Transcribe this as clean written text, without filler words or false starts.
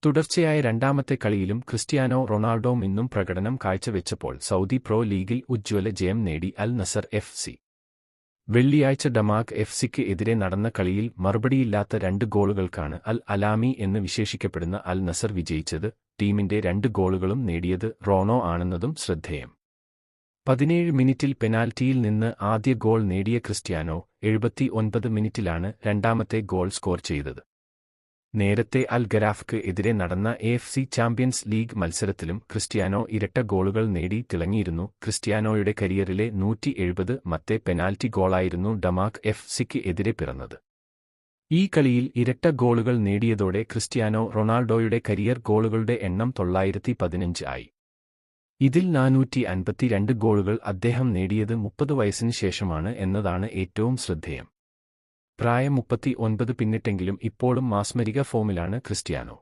തുടർച്ചയായ രണ്ടാമത്തെ കളിയിലും ക്രിസ്റ്റിയാനോ റൊണാൾഡോ മിന്നും പ്രകടനം കാഴ്ചവെച്ചപ്പോൾ സൗദി പ്രോ ലീഗിൽ ഉജ്ജ്വല ജയം നേടി അൽ നസർ എഫ്.സി. വെള്ളിയാഴ്ച ഡമാക് എഫ്.സിക്ക് എതിരെ നടന്ന കളിയിൽ മറുപടിയില്ലാത്ത 2 ഗോളുകൾക്കാണ് അൽ അലാമി എന്ന് വിശേഷിക്കപ്പെടുന്ന അൽ നസർ വിജയിച്ചത്. ടീമിന്റെ 2 ഗോളുകളും നേടിയത് റോണോ ആണെന്നതും ശ്രദ്ധേയം. 17 മിനിറ്റിൽ പെനാൽറ്റിയിൽ നിന്ന് ആദ്യ ഗോൾ നേടിയ ക്രിസ്റ്റിയാനോ 79 മിനിറ്റിലാണ് രണ്ടാമത്തെ ഗോൾ സ്കോർ ചെയ്തത്. നേരത്തെ അൽ ഗരാഫ്ക്ക് എതിരെ നടന്ന എ.എഫ്.സി. ചാമ്പ്യൻസ് ലീഗ് മത്സരത്തിലും ക്രിസ്റ്റിയാനോ ഇരട്ട ഗോളുകൾ നേടി തിളങ്ങിയിരുന്നു. ക്രിസ്റ്റിയാനോയുടെ കരിയറിലെ 170-മത്തെ പെനാൽറ്റി ഗോളായിരുന്നു ഡമാക് എഫ്.സിക്ക് എതിരെ പിറന്നത്. ഈ കളിയിൽ ഇരട്ട ഗോളുകൾ നേടിയതോടെ ക്രിസ്റ്റിയാനോ റൊണാൾഡോയുടെ കരിയർ ഗോളുകളുടെ എണ്ണം 915 ആയി. ഇതിൽ 452 ഗോളുകൾ അദ്ദേഹം നേടിയത് 30 വയസ്സിന് ശേഷമാണ് എന്നതാണ് ഏറ്റവും ശ്രദ്ധേയം. പ്രായം 39 പിന്നിട്ടെങ്കിലും ഇപ്പോഴും മാസ്മരിക ഫോമിലാണ് ക്രിസ്റ്റിയാനോ.